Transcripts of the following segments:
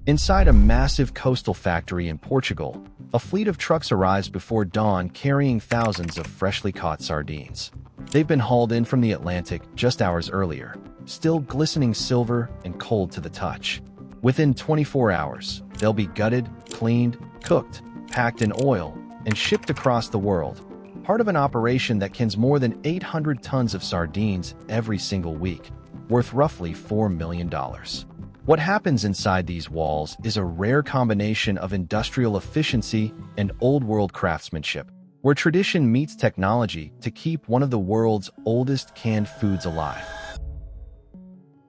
Inside a massive coastal factory in Portugal, a fleet of trucks arrives before dawn carrying thousands of freshly caught sardines. They've been hauled in from the Atlantic just hours earlier, still glistening silver and cold to the touch. Within 24 hours, they'll be gutted, cleaned, cooked, packed in oil, and shipped across the world, part of an operation that cans more than 800 tons of sardines every single week, worth roughly $4 million. What happens inside these walls is a rare combination of industrial efficiency and old-world craftsmanship, where tradition meets technology to keep one of the world's oldest canned foods alive.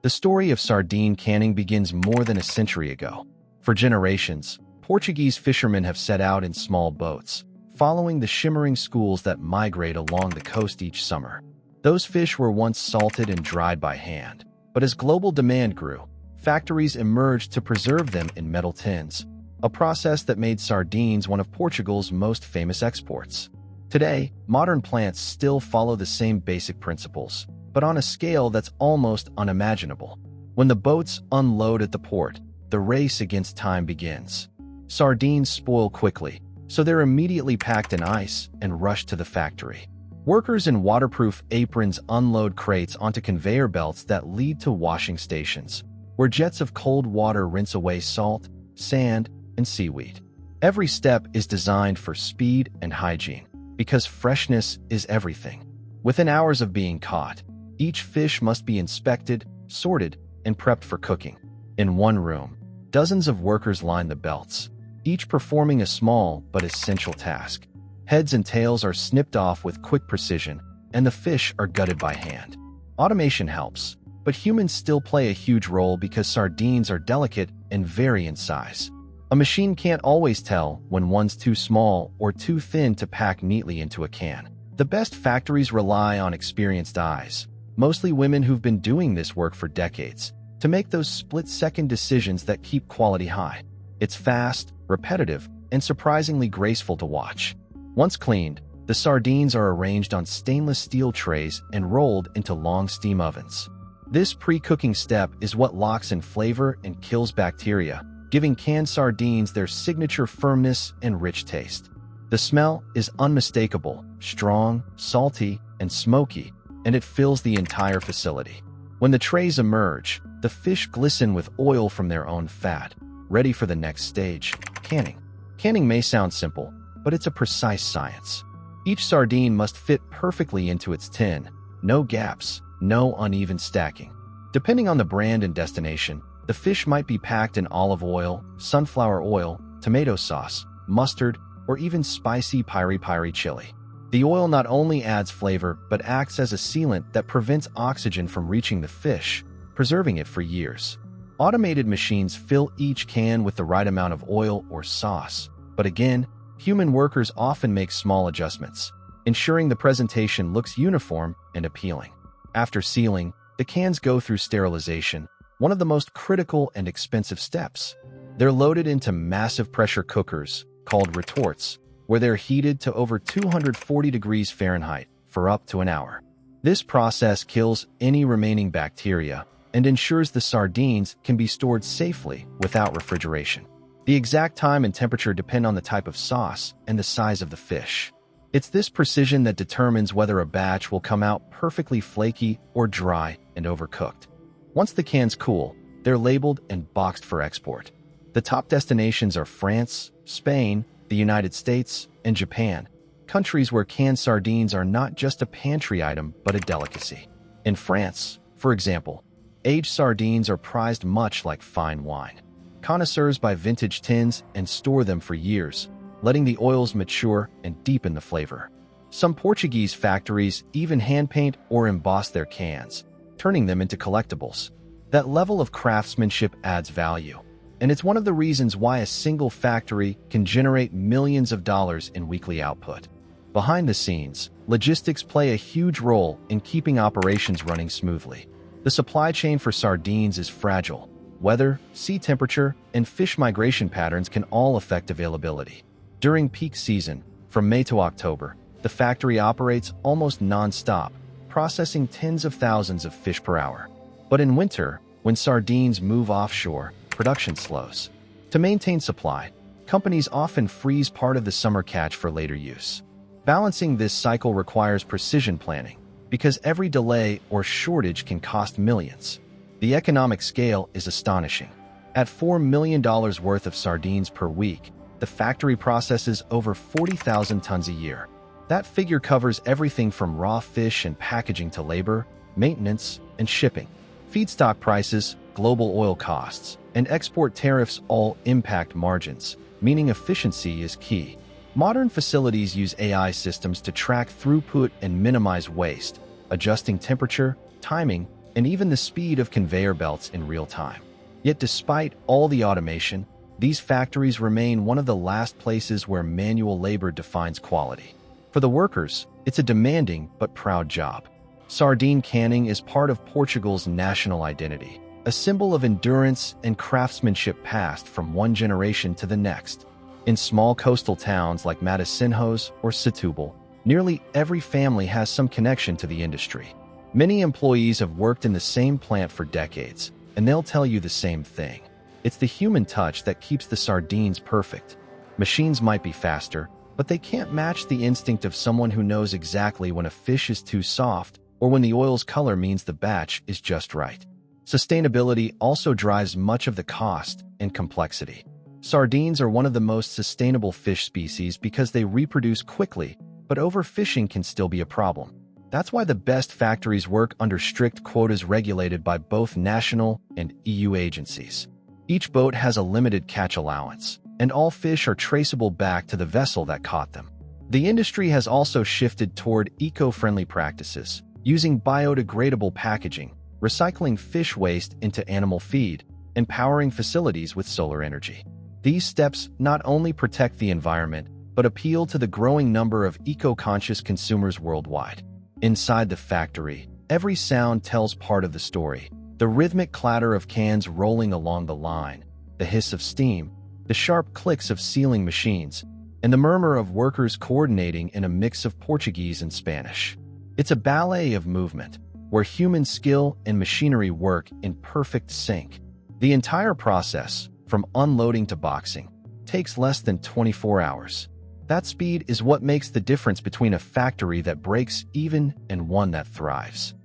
The story of sardine canning begins more than a century ago. For generations, Portuguese fishermen have set out in small boats, following the shimmering schools that migrate along the coast each summer. Those fish were once salted and dried by hand, but as global demand grew, factories emerged to preserve them in metal tins, a process that made sardines one of Portugal's most famous exports. Today, modern plants still follow the same basic principles, but on a scale that's almost unimaginable. When the boats unload at the port, the race against time begins. Sardines spoil quickly, so they're immediately packed in ice and rushed to the factory. Workers in waterproof aprons unload crates onto conveyor belts that lead to washing stations, where jets of cold water rinse away salt, sand, and seaweed. Every step is designed for speed and hygiene, because freshness is everything. Within hours of being caught, each fish must be inspected, sorted, and prepped for cooking. In one room, dozens of workers line the belts, each performing a small but essential task. Heads and tails are snipped off with quick precision, and the fish are gutted by hand. Automation helps, but humans still play a huge role because sardines are delicate and vary in size. A machine can't always tell when one's too small or too thin to pack neatly into a can. The best factories rely on experienced eyes, mostly women who've been doing this work for decades, to make those split-second decisions that keep quality high. It's fast, repetitive, and surprisingly graceful to watch. Once cleaned, the sardines are arranged on stainless steel trays and rolled into long steam ovens. This pre-cooking step is what locks in flavor and kills bacteria, giving canned sardines their signature firmness and rich taste. The smell is unmistakable, strong, salty, and smoky, and it fills the entire facility. When the trays emerge, the fish glisten with oil from their own fat, ready for the next stage, canning. Canning may sound simple, but it's a precise science. Each sardine must fit perfectly into its tin, no gaps, no uneven stacking. Depending on the brand and destination, the fish might be packed in olive oil, sunflower oil, tomato sauce, mustard, or even spicy piri-piri chili. The oil not only adds flavor but acts as a sealant that prevents oxygen from reaching the fish, preserving it for years. Automated machines fill each can with the right amount of oil or sauce, but again, human workers often make small adjustments, ensuring the presentation looks uniform and appealing. After sealing, the cans go through sterilization, one of the most critical and expensive steps. They're loaded into massive pressure cookers, called retorts, where they're heated to over 240 degrees Fahrenheit for up to an hour. This process kills any remaining bacteria and ensures the sardines can be stored safely without refrigeration. The exact time and temperature depend on the type of sauce and the size of the fish. It's this precision that determines whether a batch will come out perfectly flaky or dry and overcooked. Once the cans cool, they're labeled and boxed for export. The top destinations are France, Spain, the United States, and Japan, countries where canned sardines are not just a pantry item but a delicacy. In France, for example, aged sardines are prized much like fine wine. Connoisseurs buy vintage tins and store them for years, letting the oils mature and deepen the flavor. Some Portuguese factories even hand-paint or emboss their cans, turning them into collectibles. That level of craftsmanship adds value, and it's one of the reasons why a single factory can generate millions of dollars in weekly output. Behind the scenes, logistics play a huge role in keeping operations running smoothly. The supply chain for sardines is fragile. Weather, sea temperature, and fish migration patterns can all affect availability. During peak season, from May to October, the factory operates almost non-stop, processing tens of thousands of fish per hour. But in winter, when sardines move offshore, production slows. To maintain supply, companies often freeze part of the summer catch for later use. Balancing this cycle requires precision planning, because every delay or shortage can cost millions. The economic scale is astonishing. At $4 million worth of sardines per week, the factory processes over 40,000 tons a year. That figure covers everything from raw fish and packaging to labor, maintenance, and shipping. Feedstock prices, global oil costs, and export tariffs all impact margins, meaning efficiency is key. Modern facilities use AI systems to track throughput and minimize waste, adjusting temperature, timing, and even the speed of conveyor belts in real time. Yet despite all the automation, these factories remain one of the last places where manual labor defines quality. For the workers, it's a demanding but proud job. Sardine canning is part of Portugal's national identity, a symbol of endurance and craftsmanship passed from one generation to the next. In small coastal towns like Matosinhos or Setúbal, nearly every family has some connection to the industry. Many employees have worked in the same plant for decades, and they'll tell you the same thing. It's the human touch that keeps the sardines perfect. Machines might be faster, but they can't match the instinct of someone who knows exactly when a fish is too soft or when the oil's color means the batch is just right. Sustainability also drives much of the cost and complexity. Sardines are one of the most sustainable fish species because they reproduce quickly, but overfishing can still be a problem. That's why the best factories work under strict quotas regulated by both national and EU agencies. Each boat has a limited catch allowance, and all fish are traceable back to the vessel that caught them. The industry has also shifted toward eco-friendly practices, using biodegradable packaging, recycling fish waste into animal feed, and powering facilities with solar energy. These steps not only protect the environment, but appeal to the growing number of eco-conscious consumers worldwide. Inside the factory, every sound tells part of the story. The rhythmic clatter of cans rolling along the line, the hiss of steam, the sharp clicks of sealing machines, and the murmur of workers coordinating in a mix of Portuguese and Spanish. It's a ballet of movement, where human skill and machinery work in perfect sync. The entire process, from unloading to boxing, takes less than 24 hours. That speed is what makes the difference between a factory that breaks even and one that thrives.